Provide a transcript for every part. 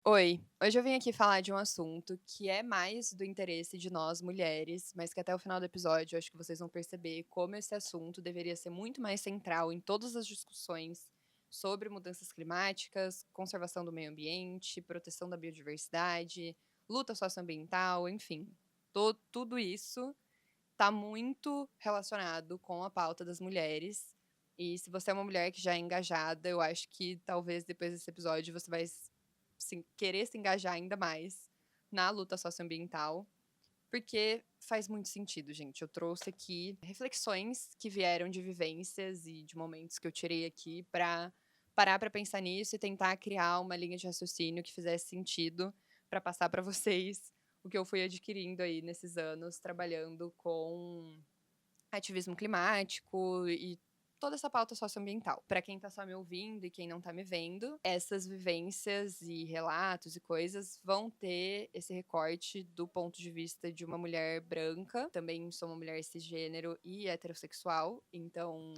Oi, hoje eu vim aqui falar de um assunto que é mais do interesse de nós mulheres, mas que até o final do episódio eu acho que vocês vão perceber como esse assunto deveria ser muito mais central em todas as discussões sobre mudanças climáticas, conservação do meio ambiente, proteção da biodiversidade, luta socioambiental, enfim. Tudo isso está muito relacionado com a pauta das mulheres. E se você é uma mulher que já é engajada, eu acho que talvez depois desse episódio você vai querer se engajar ainda mais na luta socioambiental, porque faz muito sentido, gente. Eu trouxe aqui reflexões que vieram de vivências e de momentos que eu tirei aqui para parar para pensar nisso e tentar criar uma linha de raciocínio que fizesse sentido para passar para vocês o que eu fui adquirindo aí nesses anos trabalhando com ativismo climático e toda essa pauta socioambiental. Para quem tá só me ouvindo e quem não tá me vendo, essas vivências e relatos e coisas vão ter esse recorte do ponto de vista de uma mulher branca. Também sou uma mulher cisgênero e heterossexual, então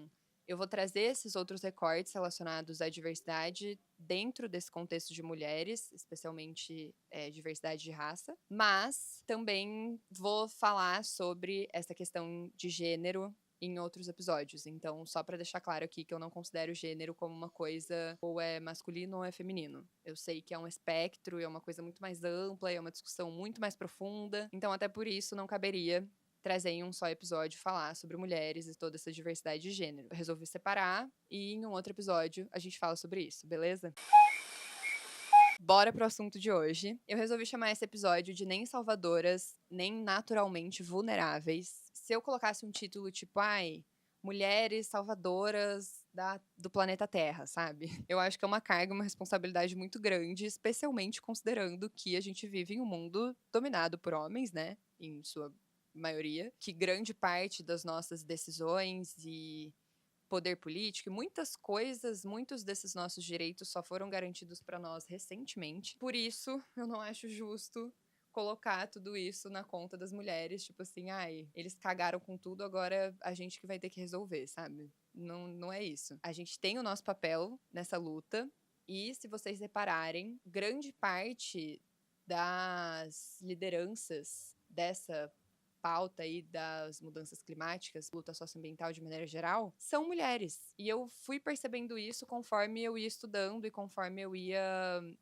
eu vou trazer esses outros recortes relacionados à diversidade dentro desse contexto de mulheres, especialmente diversidade de raça, mas também vou falar sobre essa questão de gênero em outros episódios. Então, só para deixar claro aqui que eu não considero gênero como uma coisa ou é masculino ou é feminino. Eu sei que é um espectro, é uma coisa muito mais ampla, é uma discussão muito mais profunda. Então, até por isso, não caberia trazer em um só episódio falar sobre mulheres e toda essa diversidade de gênero. Eu resolvi separar e em um outro episódio a gente fala sobre isso, beleza? Bora pro assunto de hoje. Eu resolvi chamar esse episódio de Nem Salvadoras, Nem Naturalmente Vulneráveis. Se eu colocasse um título tipo, ai, Mulheres Salvadoras do Planeta Terra, sabe? Eu acho que é uma carga, uma responsabilidade muito grande, especialmente considerando que a gente vive em um mundo dominado por homens, né? Em sua maioria. Que grande parte das nossas decisões e poder político e muitas coisas, muitos desses nossos direitos só foram garantidos para nós recentemente. Por isso, eu não acho justo colocar tudo isso na conta das mulheres, tipo assim, ai, eles cagaram com tudo, agora a gente que vai ter que resolver, sabe? Não, não é isso. A gente tem o nosso papel nessa luta e, se vocês repararem, grande parte das lideranças dessa pauta aí das mudanças climáticas, luta socioambiental de maneira geral, são mulheres. E eu fui percebendo isso conforme eu ia estudando e conforme eu ia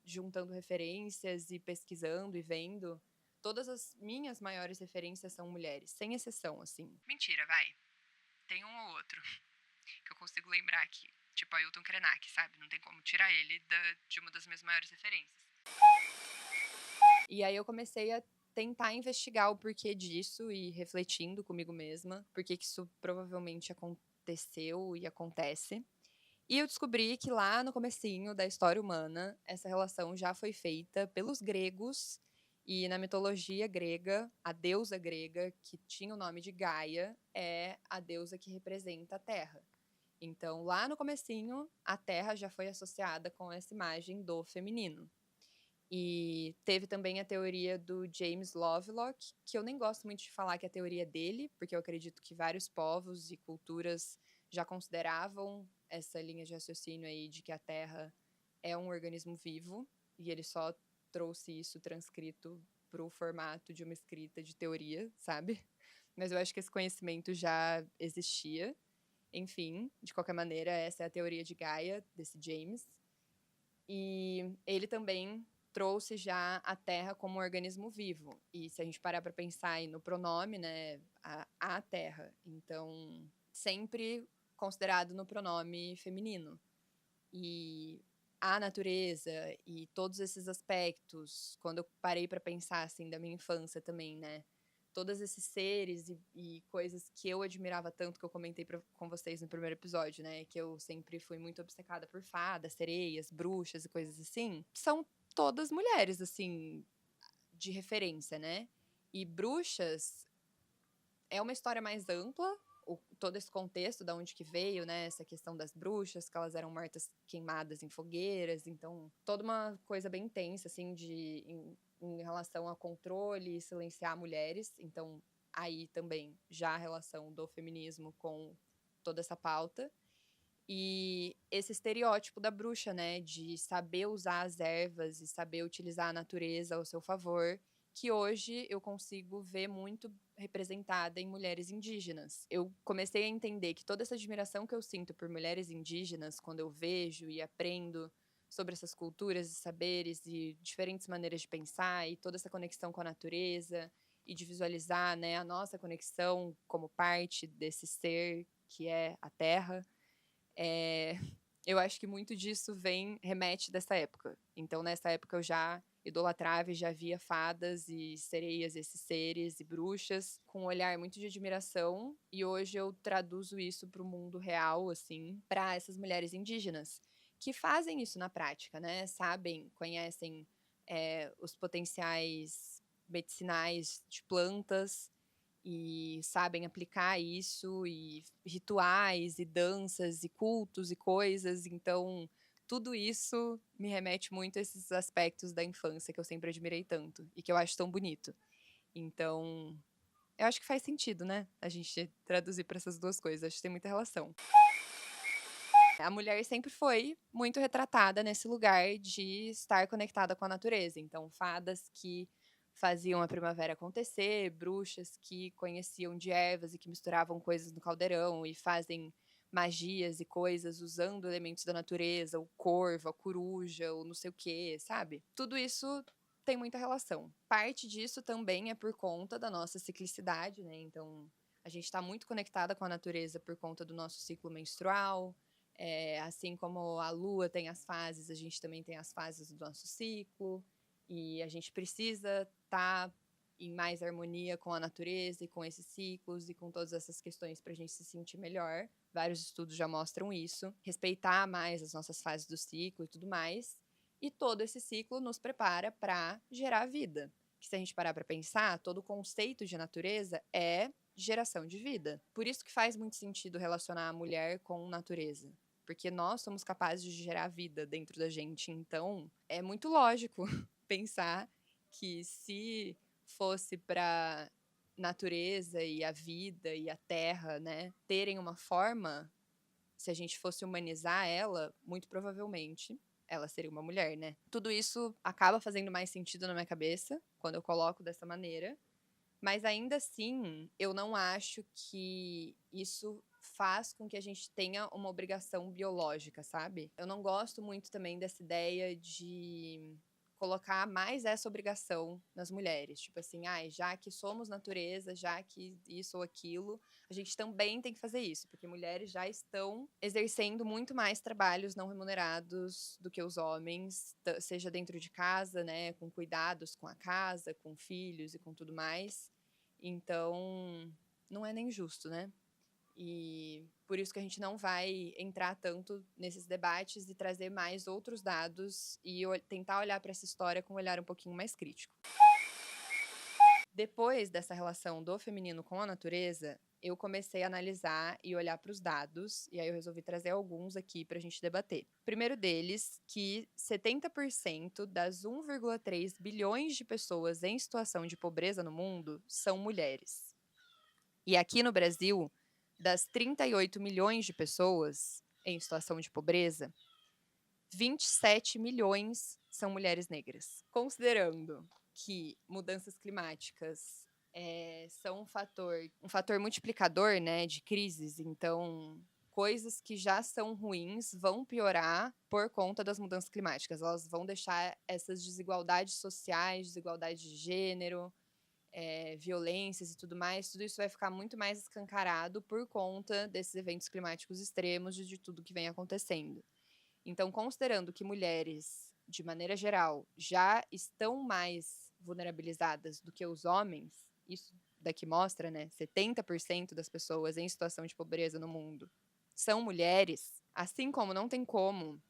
juntando referências e pesquisando e vendo. Todas as minhas maiores referências são mulheres, sem exceção, assim. Mentira, vai. Tem um ou outro que eu consigo lembrar aqui. Tipo Ailton Krenak, sabe? Não tem como tirar ele de uma das minhas maiores referências. E aí eu comecei a tentar investigar o porquê disso e refletindo comigo mesma, por que isso provavelmente aconteceu e acontece. E eu descobri que lá no comecinho da história humana, essa relação já foi feita pelos gregos e na mitologia grega, a deusa grega, que tinha o nome de Gaia, é a deusa que representa a Terra. Então, lá no comecinho, a Terra já foi associada com essa imagem do feminino. E teve também a teoria do James Lovelock, que eu nem gosto muito de falar que é a teoria dele, porque eu acredito que vários povos e culturas já consideravam essa linha de raciocínio aí de que a Terra é um organismo vivo, e ele só trouxe isso transcrito para o formato de uma escrita de teoria, sabe? Mas eu acho que esse conhecimento já existia. Enfim, de qualquer maneira, essa é a teoria de Gaia, desse James. E ele também trouxe já a Terra como um organismo vivo. E se a gente parar para pensar aí no pronome, né, a Terra, então sempre considerado no pronome feminino. E a natureza e todos esses aspectos, quando eu parei para pensar assim da minha infância também, né? Todos esses seres e coisas que eu admirava tanto, que eu comentei com vocês no primeiro episódio, né? Que eu sempre fui muito obcecada por fadas, sereias, bruxas e coisas assim. São todas mulheres, assim, de referência, né? E bruxas é uma história mais ampla, todo esse contexto da onde que veio, né? Essa questão das bruxas, que elas eram mortas queimadas em fogueiras, então toda uma coisa bem intensa, assim, em relação a controle e silenciar mulheres. Então, aí também já a relação do feminismo com toda essa pauta. E esse estereótipo da bruxa, né, de saber usar as ervas e saber utilizar a natureza ao seu favor, que hoje eu consigo ver muito representada em mulheres indígenas. Eu comecei a entender que toda essa admiração que eu sinto por mulheres indígenas, quando eu vejo e aprendo sobre essas culturas e saberes e diferentes maneiras de pensar e toda essa conexão com a natureza e de visualizar, né, a nossa conexão como parte desse ser que é a Terra, eh, eu acho que muito disso remete dessa época. Então, nessa época, eu já idolatrava e já via fadas e sereias, esses seres e bruxas, com um olhar muito de admiração. E hoje eu traduzo isso para o mundo real, assim, para essas mulheres indígenas, que fazem isso na prática, né? Sabem, conhecem, os potenciais medicinais de plantas e sabem aplicar isso, e rituais, e danças, e cultos, e coisas. Então, tudo isso me remete muito a esses aspectos da infância que eu sempre admirei tanto e que eu acho tão bonito. Então, eu acho que faz sentido, né? A gente traduzir para essas duas coisas. Acho que tem muita relação. A mulher sempre foi muito retratada nesse lugar de estar conectada com a natureza. Então, fadas que faziam a primavera acontecer, bruxas que conheciam de ervas e que misturavam coisas no caldeirão e fazem magias e coisas usando elementos da natureza, o corvo, a coruja, o não sei o quê, sabe? Tudo isso tem muita relação. Parte disso também é por conta da nossa ciclicidade, né? Então, a gente está muito conectada com a natureza por conta do nosso ciclo menstrual. Assim como a lua tem as fases, a gente também tem as fases do nosso ciclo. E a gente precisa estar em mais harmonia com a natureza e com esses ciclos e com todas essas questões para a gente se sentir melhor. Vários estudos já mostram isso. Respeitar mais as nossas fases do ciclo e tudo mais. E todo esse ciclo nos prepara para gerar vida. Que se a gente parar para pensar, todo o conceito de natureza é geração de vida. Por isso que faz muito sentido relacionar a mulher com natureza. Porque nós somos capazes de gerar vida dentro da gente. Então, é muito lógico pensar que se fosse para natureza e a vida e a terra, né, terem uma forma, se a gente fosse humanizar ela, muito provavelmente ela seria uma mulher, né? Tudo isso acaba fazendo mais sentido na minha cabeça quando eu coloco dessa maneira. Mas ainda assim, eu não acho que isso faz com que a gente tenha uma obrigação biológica, sabe? Eu não gosto muito também dessa ideia de colocar mais essa obrigação nas mulheres. Tipo assim, ai, já que somos natureza, já que isso ou aquilo, a gente também tem que fazer isso, porque mulheres já estão exercendo muito mais trabalhos não remunerados do que os homens, seja dentro de casa, né, com cuidados com a casa, com filhos e com tudo mais. Então, não é nem justo, né? E por isso que a gente não vai entrar tanto nesses debates e trazer mais outros dados e tentar olhar para essa história com um olhar um pouquinho mais crítico. Depois dessa relação do feminino com a natureza, eu comecei a analisar e olhar para os dados, e aí eu resolvi trazer alguns aqui para a gente debater. O primeiro deles, que 70% das 1,3 bilhões de pessoas em situação de pobreza no mundo são mulheres. E aqui no Brasil, das 38 milhões de pessoas em situação de pobreza, 27 milhões são mulheres negras. Considerando que mudanças climáticas são um fator multiplicador, né, de crises, então coisas que já são ruins vão piorar por conta das mudanças climáticas. Elas vão deixar essas desigualdades sociais, desigualdade de gênero, violências e tudo mais, tudo isso vai ficar muito mais escancarado por conta desses eventos climáticos extremos e de tudo que vem acontecendo. Então, considerando que mulheres, de maneira geral, já estão mais vulnerabilizadas do que os homens, isso daqui mostra, né, 70% das pessoas em situação de pobreza no mundo são mulheres, assim como não tem como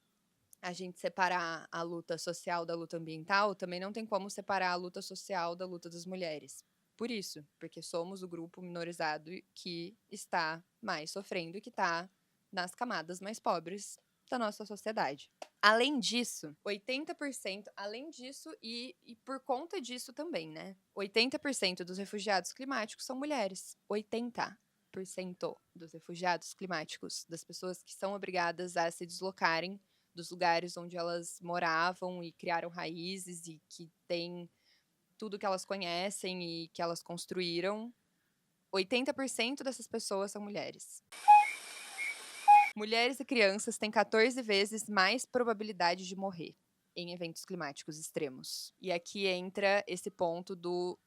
a gente separar a luta social da luta ambiental, também não tem como separar a luta social da luta das mulheres. Por isso, porque somos o grupo minorizado que está mais sofrendo e que está nas camadas mais pobres da nossa sociedade. Além disso, 80%, além disso e por conta disso também, né? 80% dos refugiados climáticos são mulheres. 80%. dos refugiados climáticos, das pessoas que são obrigadas a se deslocarem dos lugares onde elas moravam e criaram raízes e que têm tudo que elas conhecem e que elas construíram, 80% dessas pessoas são mulheres. Mulheres e crianças têm 14 vezes mais probabilidade de morrer em eventos climáticos extremos. E aqui entra esse ponto do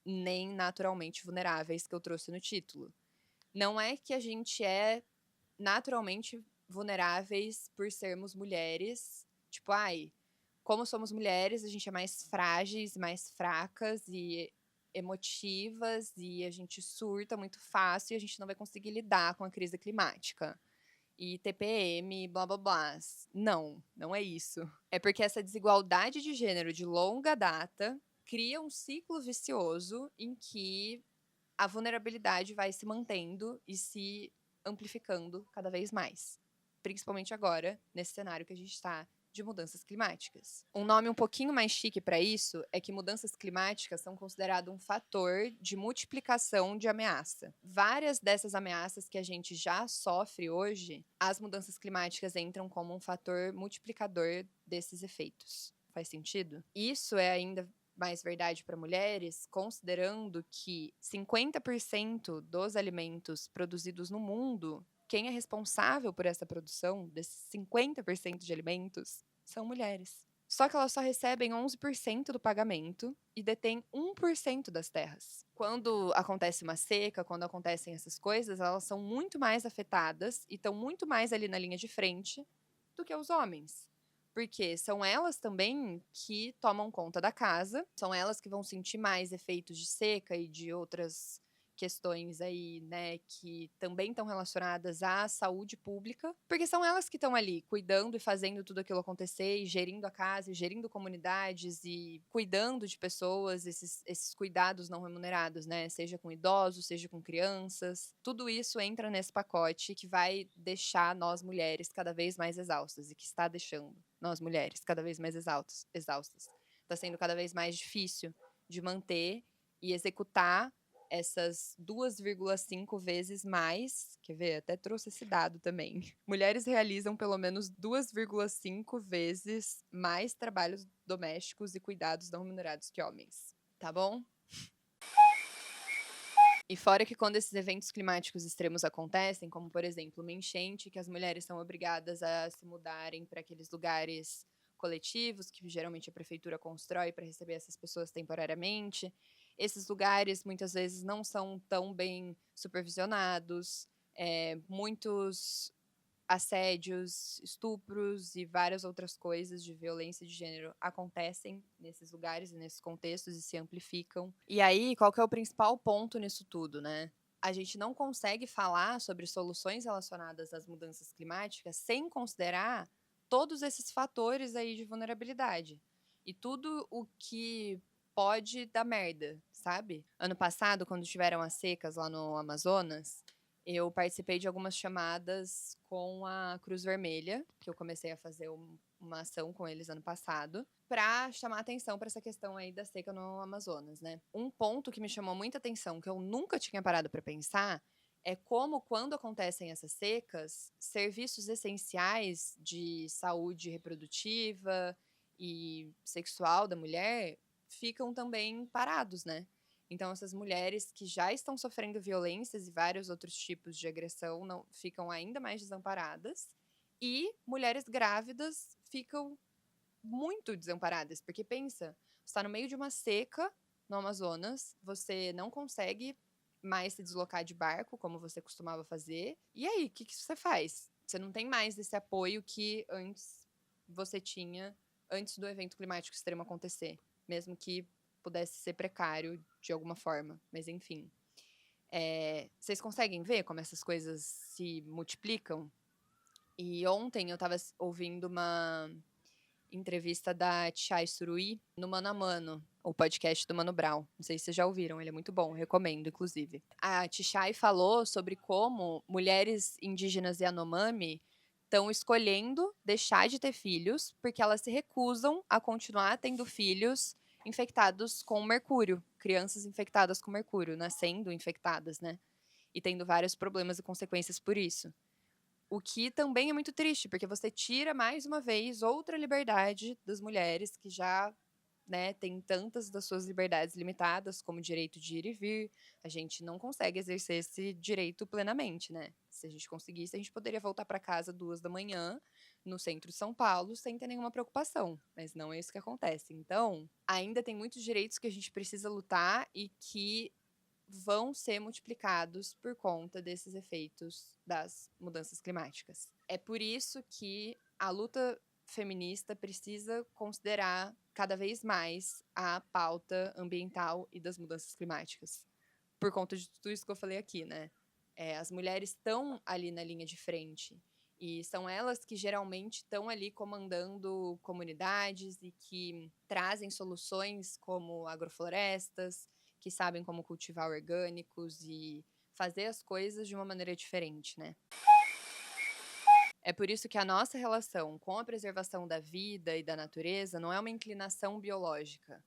nem naturalmente vulneráveis que eu trouxe no título. Não é que a gente é naturalmente vulneráveis por sermos mulheres, tipo, como somos mulheres, a gente é mais frágeis, mais fracas e emotivas e a gente surta muito fácil e a gente não vai conseguir lidar com a crise climática. E TPM, blá blá blá. Não, não é isso. É porque essa desigualdade de gênero de longa data cria um ciclo vicioso em que a vulnerabilidade vai se mantendo e se amplificando cada vez mais. Principalmente agora, nesse cenário que a gente está de mudanças climáticas. Um nome um pouquinho mais chique para isso é que mudanças climáticas são consideradas um fator de multiplicação de ameaça. Várias dessas ameaças que a gente já sofre hoje, as mudanças climáticas entram como um fator multiplicador desses efeitos. Faz sentido? Isso é ainda mais verdade para mulheres, considerando que 50% dos alimentos produzidos no mundo, quem é responsável por essa produção desses 50% de alimentos são mulheres. Só que elas só recebem 11% do pagamento e detêm 1% das terras. Quando acontece uma seca, quando acontecem essas coisas, elas são muito mais afetadas e estão muito mais ali na linha de frente do que os homens. Porque são elas também que tomam conta da casa, são elas que vão sentir mais efeitos de seca e de outras questões aí, né, que também estão relacionadas à saúde pública, porque são elas que estão ali cuidando e fazendo tudo aquilo acontecer, e gerindo a casa, e gerindo comunidades e cuidando de pessoas, esses cuidados não remunerados, né, seja com idosos, seja com crianças, tudo isso entra nesse pacote que vai deixar nós mulheres cada vez mais exaustas e que está deixando nós mulheres cada vez mais exaustas. Está sendo cada vez mais difícil de manter e executar essas 2,5 vezes mais, quer ver? Até trouxe esse dado também. Mulheres realizam pelo menos 2,5 vezes mais trabalhos domésticos e cuidados não remunerados que homens. Tá bom? E fora que quando esses eventos climáticos extremos acontecem, como por exemplo uma enchente, que as mulheres são obrigadas a se mudarem para aqueles lugares coletivos, que geralmente a prefeitura constrói para receber essas pessoas temporariamente, esses lugares muitas vezes não são tão bem supervisionados, muitos assédios, estupros e várias outras coisas de violência de gênero acontecem nesses lugares e nesses contextos e se amplificam. E aí, qual que é o principal ponto nisso tudo, né? A gente não consegue falar sobre soluções relacionadas às mudanças climáticas sem considerar todos esses fatores aí de vulnerabilidade. E tudo o que pode dar merda, sabe? Ano passado, quando tiveram as secas lá no Amazonas, eu participei de algumas chamadas com a Cruz Vermelha, que eu comecei a fazer uma ação com eles ano passado, para chamar atenção para essa questão aí da seca no Amazonas, né? Um ponto que me chamou muita atenção, que eu nunca tinha parado para pensar, é como, quando acontecem essas secas, serviços essenciais de saúde reprodutiva e sexual da mulher ficam também parados, né? Então, essas mulheres que já estão sofrendo violências e vários outros tipos de agressão não ficam ainda mais desamparadas. E mulheres grávidas ficam muito desamparadas. Porque pensa, você está no meio de uma seca no Amazonas, você não consegue mais se deslocar de barco, como você costumava fazer. E aí, o que você faz? Você não tem mais esse apoio que antes você tinha, antes do evento climático extremo acontecer. Mesmo que pudesse ser precário de alguma forma, mas enfim. Vocês conseguem ver como essas coisas se multiplicam? E ontem eu estava ouvindo uma entrevista da Tchai Suruí no Mano a Mano, o podcast do Mano Brown. Não sei se vocês já ouviram, ele é muito bom, recomendo, inclusive. A Tchai falou sobre como mulheres indígenas Yanomami estão escolhendo deixar de ter filhos porque elas se recusam a continuar tendo filhos infectados com mercúrio, crianças infectadas com mercúrio, nascendo infectadas, né? e tendo vários problemas e consequências por isso. O que também é muito triste, porque você tira mais uma vez outra liberdade das mulheres que já, né, tem tantas das suas liberdades limitadas, como o direito de ir e vir. A gente não consegue exercer esse direito plenamente, né? Se a gente conseguisse, a gente poderia voltar para casa 2 da manhã, no centro de São Paulo, sem ter nenhuma preocupação. Mas não é isso que acontece. Então, ainda tem muitos direitos que a gente precisa lutar e que vão ser multiplicados por conta desses efeitos das mudanças climáticas. É por isso que a luta feminista precisa considerar cada vez mais a pauta ambiental e das mudanças climáticas. Por conta de tudo isso que eu falei aqui, né? As mulheres estão ali na linha de frente. E são elas que geralmente estão ali comandando comunidades e que trazem soluções como agroflorestas, que sabem como cultivar orgânicos e fazer as coisas de uma maneira diferente, né? É por isso que a nossa relação com a preservação da vida e da natureza não é uma inclinação biológica,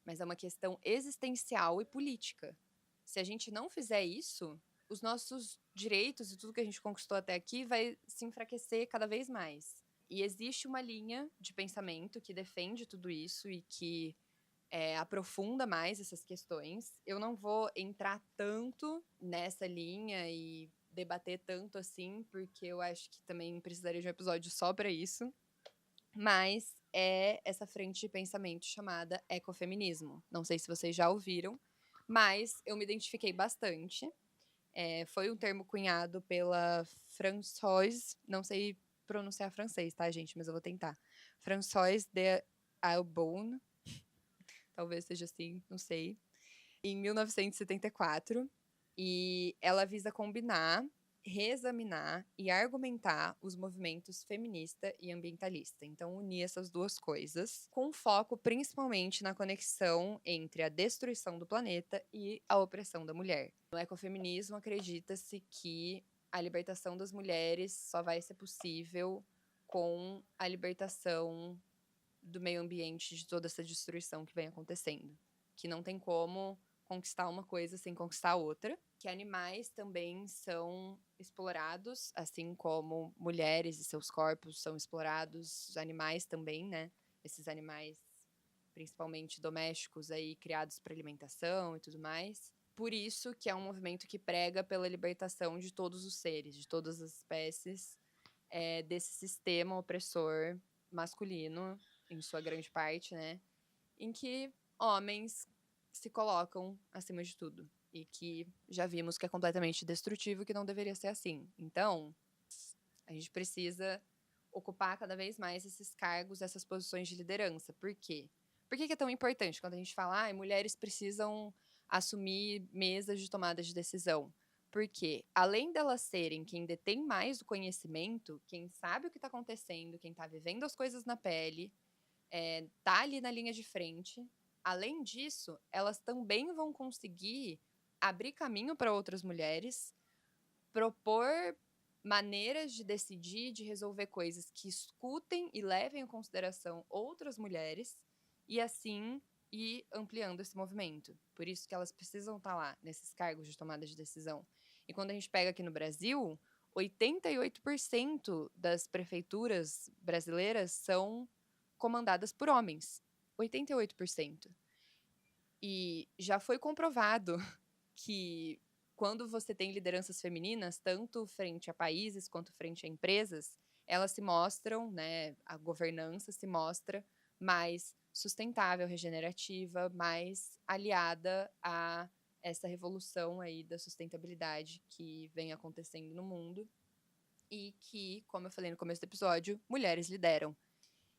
mas é uma questão existencial e política. Se a gente não fizer isso, os nossos direitos e tudo que a gente conquistou até aqui vai se enfraquecer cada vez mais. E existe uma linha de pensamento que defende tudo isso e que aprofunda mais essas questões. Eu não vou entrar tanto nessa linha e debater tanto assim, porque eu acho que também precisaria de um episódio só para isso. Mas é essa frente de pensamento chamada ecofeminismo. Não sei se vocês já ouviram, mas eu me identifiquei bastante. Foi um termo cunhado pela Françoise, não sei pronunciar francês, tá, gente? Mas eu vou tentar. Françoise de Ailleboune, talvez seja assim, não sei, em 1974. E ela visa combinar, reexaminar e argumentar os movimentos feminista e ambientalista. Então, unir essas duas coisas, com foco principalmente na conexão entre a destruição do planeta e a opressão da mulher. No ecofeminismo, acredita-se que a libertação das mulheres só vai ser possível com a libertação do meio ambiente, de toda essa destruição que vem acontecendo. Que não tem como conquistar uma coisa sem conquistar outra. Que animais também são explorados, assim como mulheres e seus corpos são explorados, os animais também, né? Esses animais, principalmente domésticos, aí criados para alimentação e tudo mais. Por isso que é um movimento que prega pela libertação de todos os seres, de todas as espécies, desse sistema opressor masculino, em sua grande parte, né? Em que homens se colocam acima de tudo. E que já vimos que é completamente destrutivo e que não deveria ser assim. Então, a gente precisa ocupar cada vez mais esses cargos, essas posições de liderança. Por quê? Por que é tão importante quando a gente fala, mulheres precisam assumir mesas de tomada de decisão? Porque, além delas serem quem detém mais o conhecimento, quem sabe o que está acontecendo, quem está vivendo as coisas na pele, tá ali na linha de frente. Além disso, elas também vão conseguir abrir caminho para outras mulheres, propor maneiras de decidir, de resolver coisas que escutem e levem em consideração outras mulheres e assim ir ampliando esse movimento. Por isso que elas precisam estar lá nesses cargos de tomada de decisão. E quando a gente pega aqui no Brasil, 88% das prefeituras brasileiras são comandadas por homens. 88%. E já foi comprovado que quando você tem lideranças femininas, tanto frente a países quanto frente a empresas, elas se mostram, né, a governança se mostra mais sustentável, regenerativa, mais aliada a essa revolução aí da sustentabilidade que vem acontecendo no mundo e que, como eu falei no começo do episódio, mulheres lideram.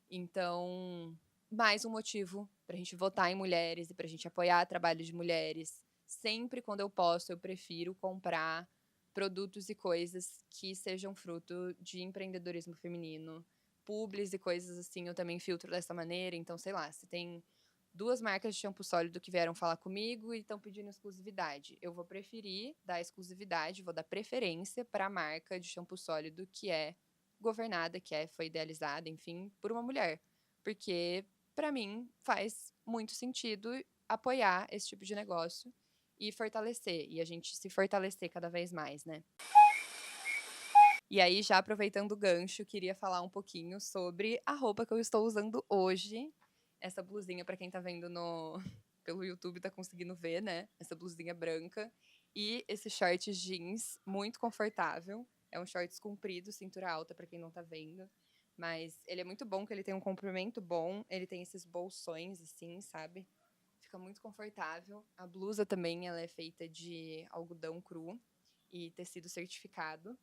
Então, mais um motivo para a gente votar em mulheres e para a gente apoiar o trabalho de mulheres. Sempre quando eu posso, eu prefiro comprar produtos e coisas que sejam fruto de empreendedorismo feminino. Publis e coisas assim, eu também filtro dessa maneira. Então, sei lá, se tem 2 marcas de shampoo sólido que vieram falar comigo e estão pedindo exclusividade, eu vou preferir dar exclusividade, vou dar preferência para a marca de shampoo sólido que é governada, foi idealizada, enfim, por uma mulher. Porque, para mim, faz muito sentido apoiar esse tipo de negócio e fortalecer, e a gente se fortalecer cada vez mais, né. E aí, já aproveitando o gancho, queria falar um pouquinho sobre a roupa que eu estou usando hoje. Essa blusinha, pra quem tá vendo pelo YouTube, tá conseguindo ver, né? Essa blusinha branca. E esse short jeans muito confortável. É um shorts comprido, cintura alta, pra quem não tá vendo. Mas ele é muito bom, que ele tem um comprimento bom. Ele tem esses bolsões, assim, sabe? Fica muito confortável. A blusa também, ela é feita de algodão cru e tecido certificado.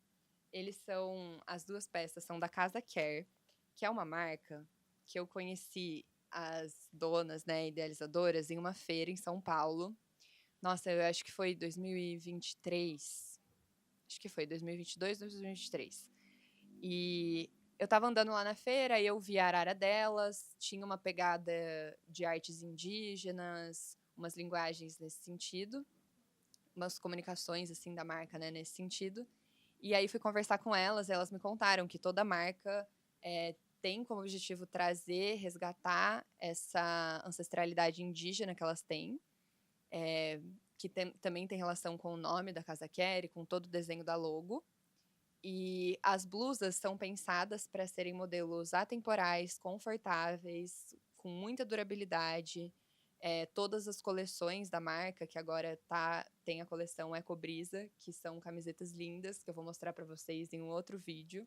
As duas peças são da Casa Care, que é uma marca que eu conheci as donas, né, idealizadoras, em uma feira em São Paulo. Nossa, eu acho que foi 2023. Acho que foi 2022, 2023. E eu tava andando lá na feira e eu vi a arara delas, tinha uma pegada de artes indígenas, umas linguagens nesse sentido, umas comunicações, assim, da marca, né, nesse sentido. E aí fui conversar com elas me contaram que toda marca tem como objetivo trazer, resgatar essa ancestralidade indígena que elas têm, que também tem relação com o nome da Casa Care, com todo o desenho da logo. E as blusas são pensadas para serem modelos atemporais, confortáveis, com muita durabilidade. Todas as coleções da marca, que agora tem a coleção Ecobrisa, que são camisetas lindas, que eu vou mostrar para vocês em um outro vídeo.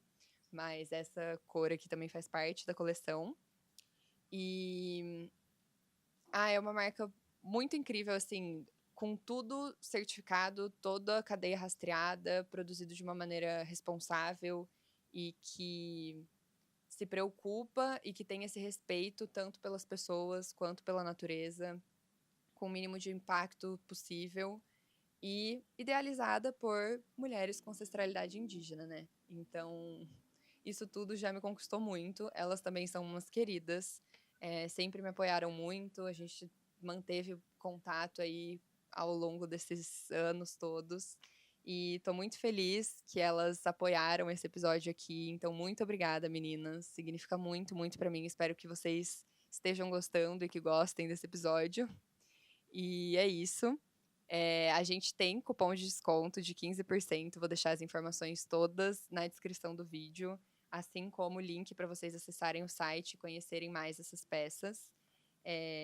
Mas essa cor aqui também faz parte da coleção. E é uma marca muito incrível, assim, com tudo certificado, toda a cadeia rastreada, produzido de uma maneira responsável e que se preocupa e que tem esse respeito tanto pelas pessoas quanto pela natureza, com o mínimo de impacto possível e idealizada por mulheres com ancestralidade indígena, né? Então, isso tudo já me conquistou muito. Elas também são umas queridas, sempre me apoiaram muito. A gente manteve contato aí ao longo desses anos todos. E tô muito feliz que elas apoiaram esse episódio aqui. Então, muito obrigada, meninas. Significa muito, muito pra mim. Espero que vocês estejam gostando e que gostem desse episódio. E é isso. A gente tem cupom de desconto de 15%. Vou deixar as informações todas na descrição do vídeo, assim como o link para vocês acessarem o site e conhecerem mais essas peças.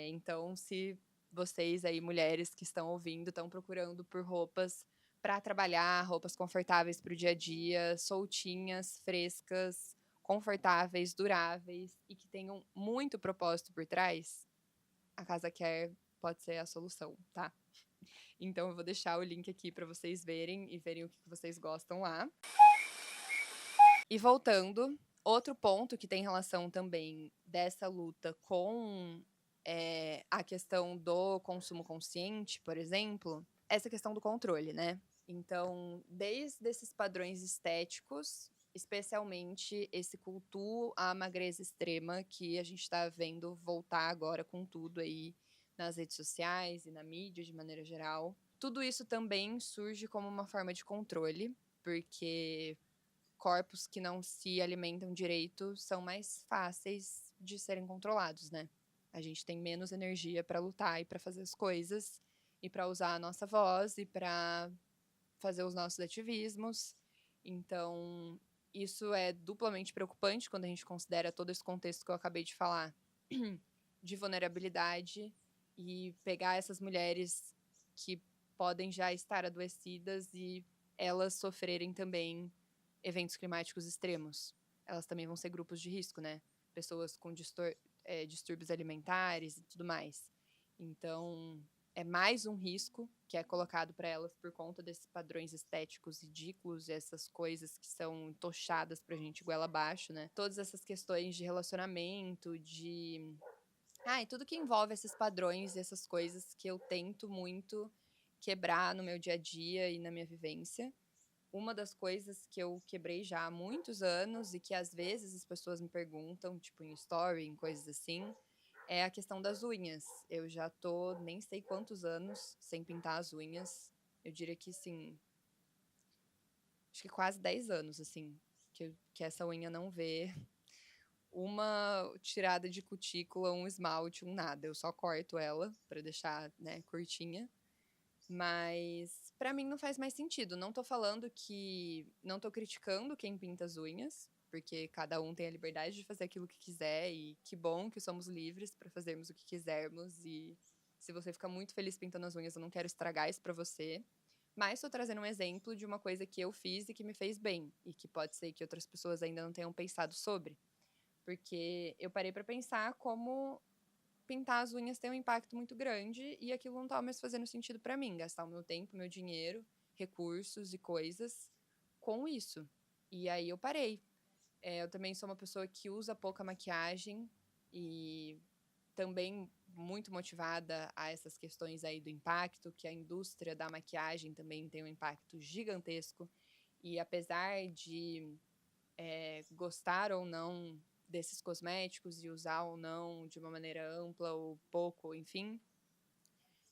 Então, se vocês aí, mulheres que estão ouvindo, estão procurando por roupas para trabalhar, roupas confortáveis para o dia a dia, soltinhas, frescas, confortáveis, duráveis e que tenham muito propósito por trás, a Casa Care pode ser a solução, tá? Então eu vou deixar o link aqui para vocês verem e verem o que vocês gostam lá. E voltando, outro ponto que tem relação também dessa luta com a questão do consumo consciente, por exemplo, essa questão do controle, né? Então, desde esses padrões estéticos, especialmente esse culto à magreza extrema que a gente está vendo voltar agora com tudo aí nas redes sociais e na mídia de maneira geral. Tudo isso também surge como uma forma de controle, porque corpos que não se alimentam direito são mais fáceis de serem controlados, né? A gente tem menos energia para lutar e para fazer as coisas, e para usar a nossa voz e para fazer os nossos ativismos. Então, isso é duplamente preocupante quando a gente considera todo esse contexto que eu acabei de falar de vulnerabilidade e pegar essas mulheres que podem já estar adoecidas e elas sofrerem também eventos climáticos extremos. Elas também vão ser grupos de risco, né? Pessoas com distúrbios alimentares e tudo mais. Então, é mais um risco que é colocado para elas por conta desses padrões estéticos ridículos, essas coisas que são tochadas pra gente goela abaixo, né? Todas essas questões de relacionamento, e tudo que envolve esses padrões e essas coisas que eu tento muito quebrar no meu dia a dia e na minha vivência. Uma das coisas que eu quebrei já há muitos anos e que às vezes as pessoas me perguntam, tipo em story, em coisas assim, é a questão das unhas. Eu já tô nem sei quantos anos sem pintar as unhas. Eu diria que, sim, acho que quase 10 anos, assim, que essa unha não vê uma tirada de cutícula, um esmalte, um nada. Eu só corto ela pra deixar, né, curtinha. Mas pra mim não faz mais sentido. Não tô falando que. Não tô criticando quem pinta as unhas, porque cada um tem a liberdade de fazer aquilo que quiser, e que bom que somos livres pra fazermos o que quisermos. E se você fica muito feliz pintando as unhas, eu não quero estragar isso pra você. Mas tô trazendo um exemplo de uma coisa que eu fiz e que me fez bem, e que pode ser que outras pessoas ainda não tenham pensado sobre. Porque eu parei pra pensar como pintar as unhas tem um impacto muito grande e aquilo não estava mais fazendo sentido para mim, gastar o meu tempo, meu dinheiro, recursos e coisas com isso. E aí eu parei. Eu também sou uma pessoa que usa pouca maquiagem e também muito motivada a essas questões aí do impacto, que a indústria da maquiagem também tem um impacto gigantesco. E apesar de gostar ou não desses cosméticos e usar ou não de uma maneira ampla ou pouco, enfim,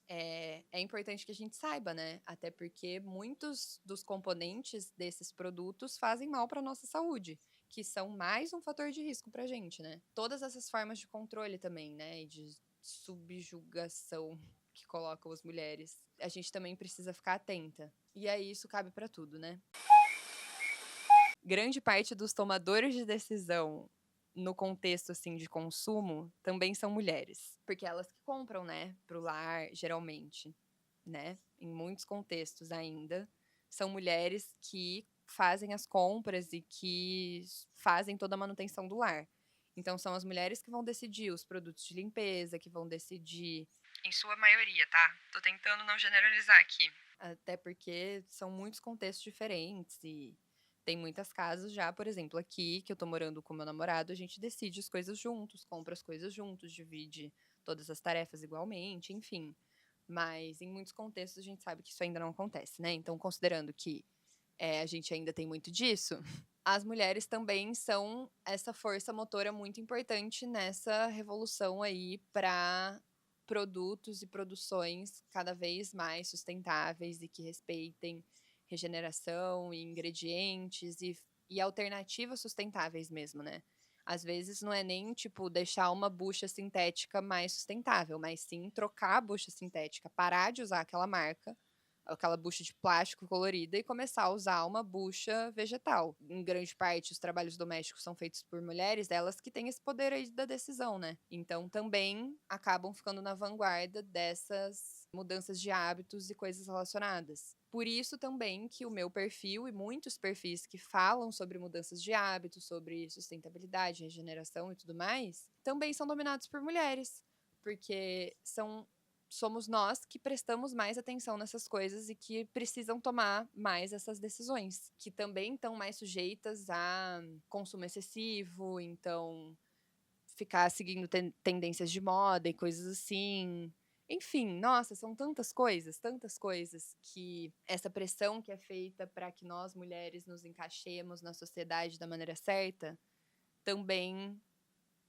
é importante que a gente saiba, né? Até porque muitos dos componentes desses produtos fazem mal para nossa saúde, que são mais um fator de risco para a gente, né? Todas essas formas de controle também, né? E de subjugação que colocam as mulheres, a gente também precisa ficar atenta. E aí isso cabe para tudo, né? Grande parte dos tomadores de decisão no contexto, assim, de consumo, também são mulheres. Porque elas que compram, né, pro lar, geralmente, né? Em muitos contextos ainda, são mulheres que fazem as compras e que fazem toda a manutenção do lar. Então, são as mulheres que vão decidir os produtos de limpeza, que vão decidir. Em sua maioria, tá? Tô tentando não generalizar aqui. Até porque são muitos contextos diferentes e tem muitas casas já, por exemplo, aqui, que eu tô morando com meu namorado, a gente decide as coisas juntos, compra as coisas juntos, divide todas as tarefas igualmente, enfim. Mas em muitos contextos a gente sabe que isso ainda não acontece, né? Então, considerando que a gente ainda tem muito disso, as mulheres também são essa força motora muito importante nessa revolução aí para produtos e produções cada vez mais sustentáveis e que respeitem regeneração e ingredientes e alternativas sustentáveis mesmo, né? Às vezes não é nem, tipo, deixar uma bucha sintética mais sustentável, mas sim trocar a bucha sintética, parar de usar aquela marca, aquela bucha de plástico colorida e começar a usar uma bucha vegetal. Em grande parte, os trabalhos domésticos são feitos por mulheres, elas que têm esse poder aí da decisão, né? Então também acabam ficando na vanguarda dessas mudanças de hábitos e coisas relacionadas. Por isso também que o meu perfil e muitos perfis que falam sobre mudanças de hábitos, sobre sustentabilidade, regeneração e tudo mais, também são dominados por mulheres, porque somos nós que prestamos mais atenção nessas coisas e que precisam tomar mais essas decisões, que também estão mais sujeitas a consumo excessivo, então ficar seguindo tendências de moda e coisas assim. Enfim, nossa, são tantas coisas que essa pressão que é feita para que nós mulheres nos encaixemos na sociedade da maneira certa também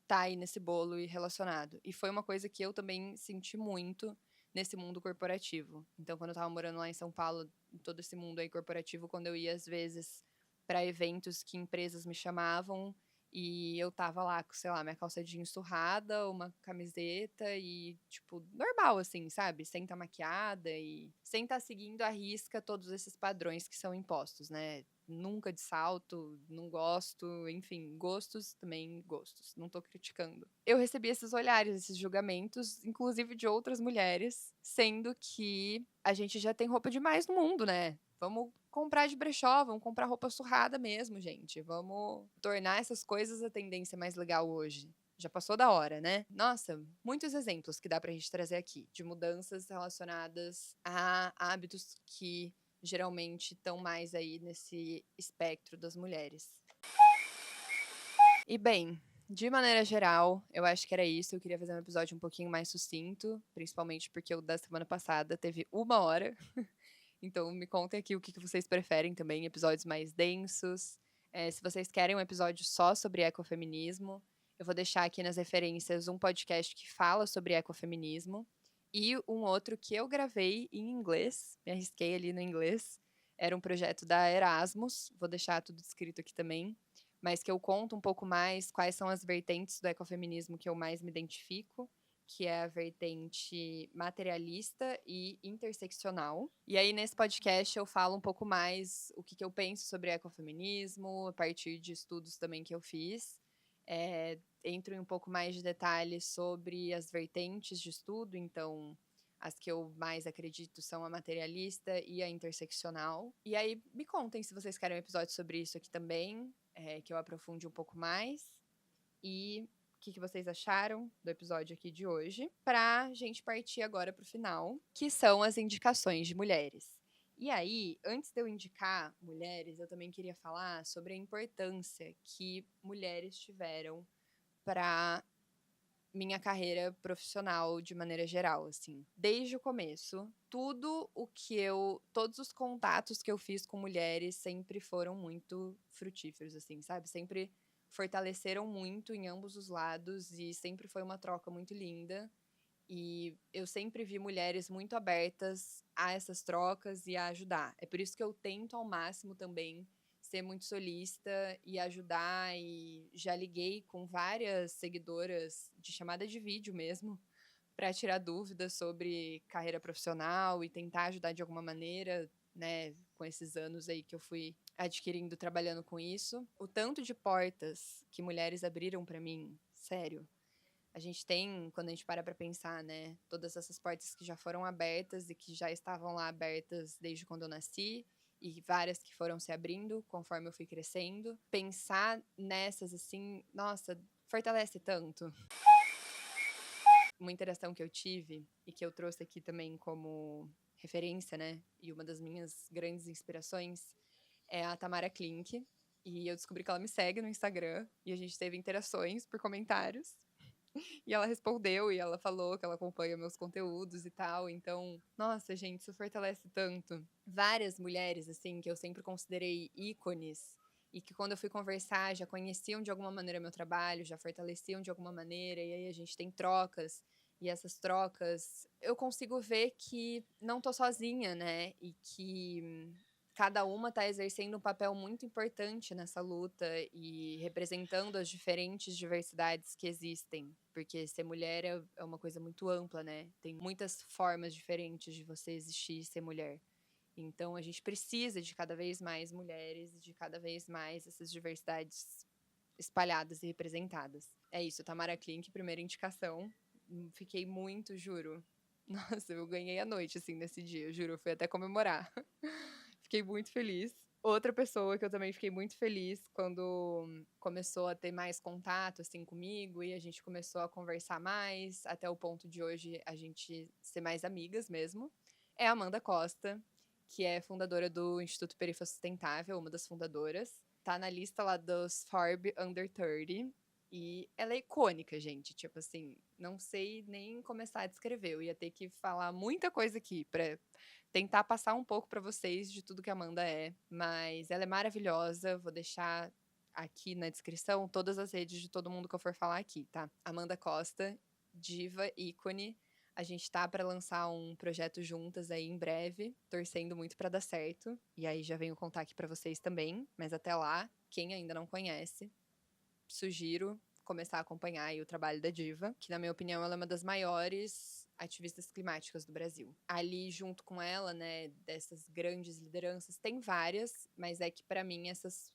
tá aí nesse bolo e relacionado. E foi uma coisa que eu também senti muito nesse mundo corporativo. Então, quando eu tava morando lá em São Paulo, em todo esse mundo aí corporativo, quando eu ia às vezes para eventos que empresas me chamavam e eu tava lá com, sei lá, minha calça jeans surrada, uma camiseta e, tipo, normal, assim, sabe? Sem estar maquiada e sem estar seguindo à risca todos esses padrões que são impostos, né? Nunca de salto, não gosto, enfim, gostos também gostos, não tô criticando. Eu recebi esses olhares, esses julgamentos, inclusive de outras mulheres, sendo que a gente já tem roupa demais no mundo, né? Vamos comprar de brechó, vamos comprar roupa surrada mesmo, gente. Vamos tornar essas coisas a tendência mais legal hoje. Já passou da hora, né? Nossa, muitos exemplos que dá pra gente trazer aqui de mudanças relacionadas a hábitos que geralmente estão mais aí nesse espectro das mulheres. E bem, de maneira geral, eu acho que era isso. Eu queria fazer um episódio um pouquinho mais sucinto, principalmente porque o da semana passada teve 1 hora. Então me contem aqui o que vocês preferem também, episódios mais densos. Se vocês querem um episódio só sobre ecofeminismo, eu vou deixar aqui nas referências um podcast que fala sobre ecofeminismo e um outro que eu gravei em inglês, me arrisquei ali no inglês. Era um projeto da Erasmus, vou deixar tudo escrito aqui também, mas que eu conto um pouco mais quais são as vertentes do ecofeminismo que eu mais me identifico que é a vertente materialista e interseccional. E aí, nesse podcast, eu falo um pouco mais o que eu penso sobre ecofeminismo, a partir de estudos também que eu fiz. Entro em um pouco mais de detalhes sobre as vertentes de estudo, então as que eu mais acredito são a materialista e a interseccional. E aí, me contem se vocês querem um episódio sobre isso aqui também, que eu aprofunde um pouco mais. E o que vocês acharam do episódio aqui de hoje, pra gente partir agora pro final, que são as indicações de mulheres. E aí, antes de eu indicar mulheres, eu também queria falar sobre a importância que mulheres tiveram para minha carreira profissional de maneira geral, assim. Desde o começo, todos os contatos que eu fiz com mulheres sempre foram muito frutíferos, assim, sabe? Sempre fortaleceram muito em ambos os lados e sempre foi uma troca muito linda. E eu sempre vi mulheres muito abertas a essas trocas e a ajudar. É por isso que eu tento ao máximo também ser muito solista e ajudar. E já liguei com várias seguidoras de chamada de vídeo mesmo, para tirar dúvidas sobre carreira profissional e tentar ajudar de alguma maneira, né, com esses anos aí que eu fui adquirindo trabalhando com isso. O tanto de portas que mulheres abriram para mim, sério. A gente tem, quando a gente para pensar, né, todas essas portas que já foram abertas e que já estavam lá abertas desde quando eu nasci, e várias que foram se abrindo conforme eu fui crescendo. Pensar nessas, assim, nossa, fortalece tanto. Uma interação que eu tive e que eu trouxe aqui também como referência, né, e uma das minhas grandes inspirações é a Tamara Klink. E eu descobri que ela me segue no Instagram e a gente teve interações por comentários. E ela respondeu e ela falou que ela acompanha meus conteúdos e tal. Então, nossa, gente, isso fortalece tanto. Várias mulheres, assim, que eu sempre considerei ícones e que quando eu fui conversar já conheciam de alguma maneira meu trabalho, já fortaleciam de alguma maneira, e aí a gente tem trocas. E essas trocas, eu consigo ver que não tô sozinha, né? E que cada uma está exercendo um papel muito importante nessa luta e representando as diferentes diversidades que existem. Porque ser mulher é uma coisa muito ampla, né? Tem muitas formas diferentes de você existir e ser mulher. Então a gente precisa de cada vez mais mulheres e de cada vez mais essas diversidades espalhadas e representadas. É isso, Tamara Klink, primeira indicação. Fiquei muito, juro. Nossa, eu ganhei a noite, assim, nesse dia, juro. Fui até comemorar. Fiquei muito feliz. Outra pessoa que eu também fiquei muito feliz quando começou a ter mais contato, assim, comigo, e a gente começou a conversar mais, até o ponto de hoje a gente ser mais amigas mesmo, é a Amanda Costa, que é fundadora do Instituto Perifa Sustentável, uma das fundadoras. Tá na lista lá dos Forbes Under 30. E ela é icônica, gente. Tipo assim, não sei nem começar a descrever. Eu ia ter que falar muita coisa aqui pra tentar passar um pouco pra vocês de tudo que a Amanda é. Mas ela é maravilhosa. Vou deixar aqui na descrição todas as redes de todo mundo que eu for falar aqui, tá? Amanda Costa, diva, ícone. A gente tá pra lançar um projeto juntas aí em breve, torcendo muito pra dar certo. E aí já venho contar aqui pra vocês também. Mas até lá, quem ainda não conhece, sugiro começar a acompanhar aí o trabalho da Diva, que na minha opinião ela é uma das maiores ativistas climáticas do Brasil. Ali junto com ela, né, dessas grandes lideranças, tem várias, mas é que pra mim essas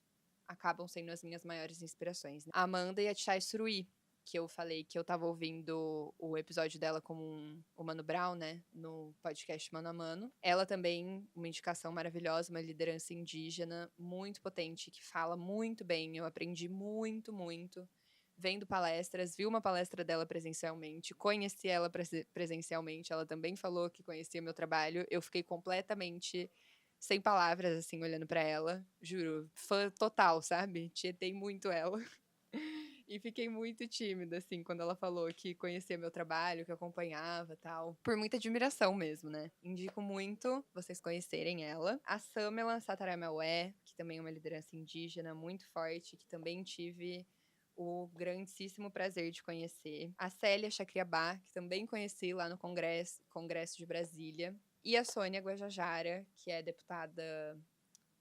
acabam sendo as minhas maiores inspirações, né? A Amanda e a Tchai Suruí, que eu falei que eu tava ouvindo o episódio dela com o Mano Brown, né, no podcast Mano a Mano. Ela também, uma indicação maravilhosa, uma liderança indígena muito potente, que fala muito bem. Eu aprendi muito, muito vendo palestras, vi uma palestra dela presencialmente, conheci ela presencialmente, ela também falou que conhecia meu trabalho. Eu fiquei completamente sem palavras, assim, olhando pra ela. Juro, fã total, sabe? Tietei muito ela. E fiquei muito tímida, assim, quando ela falou que conhecia meu trabalho, que acompanhava e tal. Por muita admiração mesmo, né? Indico muito vocês conhecerem ela. A Samela Sataramaué, que também é uma liderança indígena muito forte, que também tive o grandíssimo prazer de conhecer. A Célia Chacriabá, que também conheci lá no Congresso de Brasília. E a Sônia Guajajara, que é deputada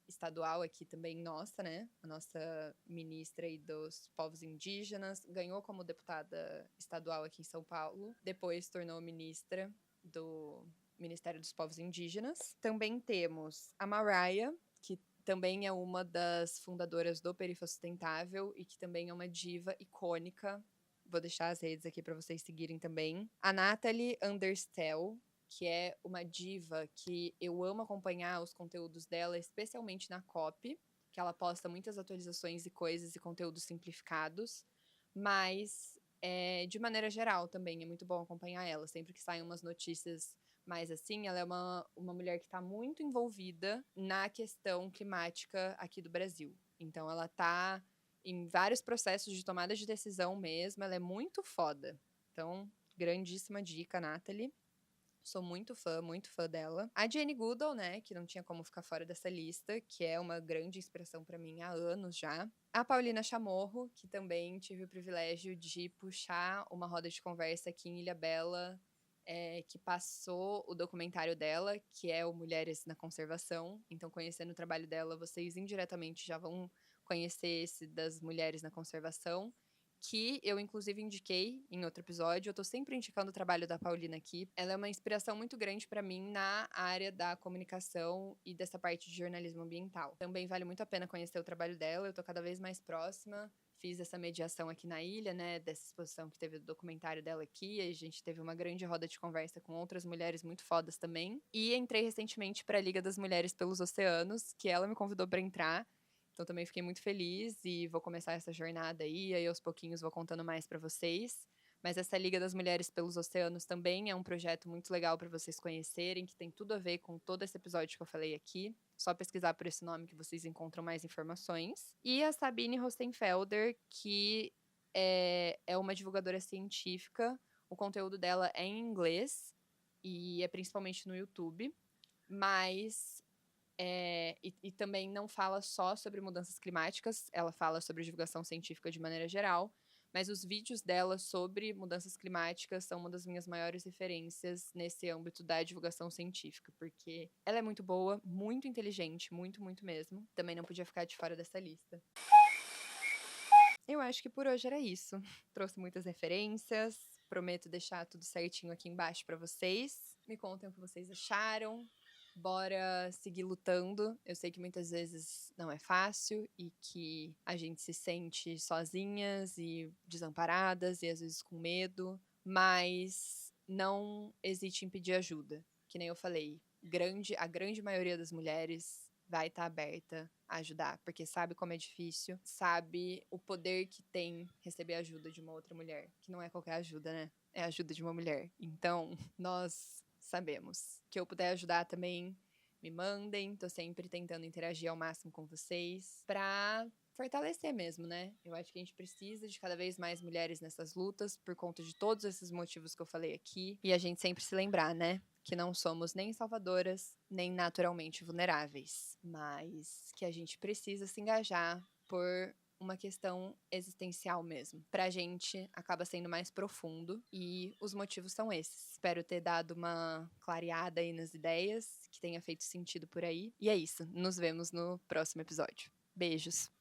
estadual aqui também nossa, né? A nossa ministra aí dos povos indígenas ganhou como deputada estadual aqui em São Paulo. Depois se tornou ministra do Ministério dos Povos Indígenas. Também temos a Mariah, que também é uma das fundadoras do Perifa Sustentável e que também é uma diva icônica. Vou deixar as redes aqui para vocês seguirem também. A Natalie Understel, que é uma diva que eu amo acompanhar os conteúdos dela, especialmente na COP, que ela posta muitas atualizações e coisas e conteúdos simplificados, mas de maneira geral também é muito bom acompanhar ela. Sempre que saem umas notícias mais assim, ela é uma mulher que está muito envolvida na questão climática aqui do Brasil. Então ela está em vários processos de tomada de decisão mesmo, ela é muito foda. Então, grandíssima dica, Nathalie. Sou muito fã dela. A Jane Goodall, né, que não tinha como ficar fora dessa lista, que é uma grande inspiração para mim há anos já. A Paulina Chamorro, que também tive o privilégio de puxar uma roda de conversa aqui em Ilhabela, que passou o documentário dela, que é o Mulheres na Conservação. Então, conhecendo o trabalho dela, vocês indiretamente já vão conhecer esse das mulheres na conservação, que eu inclusive indiquei em outro episódio. Eu tô sempre indicando o trabalho da Paulina aqui. Ela é uma inspiração muito grande para mim na área da comunicação e dessa parte de jornalismo ambiental. Também vale muito a pena conhecer o trabalho dela. Eu tô cada vez mais próxima. Fiz essa mediação aqui na ilha, né, dessa exposição que teve do documentário dela aqui. A gente teve uma grande roda de conversa com outras mulheres muito fodas também. E entrei recentemente para a Liga das Mulheres pelos Oceanos, que ela me convidou para entrar. Então também fiquei muito feliz e vou começar essa jornada aí aos pouquinhos vou contando mais para vocês. Mas essa Liga das Mulheres pelos Oceanos também é um projeto muito legal para vocês conhecerem, que tem tudo a ver com todo esse episódio que eu falei aqui. Só pesquisar por esse nome que vocês encontram mais informações. E a Sabine Rostenfelder, que é uma divulgadora científica. O conteúdo dela é em inglês e é principalmente no YouTube. Mas e também não fala só sobre mudanças climáticas, ela fala sobre divulgação científica de maneira geral, mas os vídeos dela sobre mudanças climáticas são uma das minhas maiores referências nesse âmbito da divulgação científica, porque ela é muito boa, muito inteligente, muito, muito mesmo. Também não podia ficar de fora dessa lista. Eu acho que por hoje era isso. Trouxe muitas referências, prometo deixar tudo certinho aqui embaixo para vocês. Me contem o que vocês acharam. Bora seguir lutando. Eu sei que muitas vezes não é fácil e que a gente se sente sozinhas e desamparadas e às vezes com medo, mas não hesite em pedir ajuda. Que nem eu falei, a grande maioria das mulheres vai estar aberta a ajudar, porque sabe como é difícil, sabe o poder que tem receber ajuda de uma outra mulher, que não é qualquer ajuda, né? É a ajuda de uma mulher. Então, nós sabemos. Que eu puder ajudar também, me mandem. Tô sempre tentando interagir ao máximo com vocês pra fortalecer mesmo, né? Eu acho que a gente precisa de cada vez mais mulheres nessas lutas por conta de todos esses motivos que eu falei aqui. E a gente sempre se lembrar, né? Que não somos nem salvadoras, nem naturalmente vulneráveis, mas que a gente precisa se engajar por uma questão existencial mesmo. Pra gente, acaba sendo mais profundo e os motivos são esses. Espero ter dado uma clareada aí nas ideias, que tenha feito sentido por aí. E é isso, nos vemos no próximo episódio. Beijos!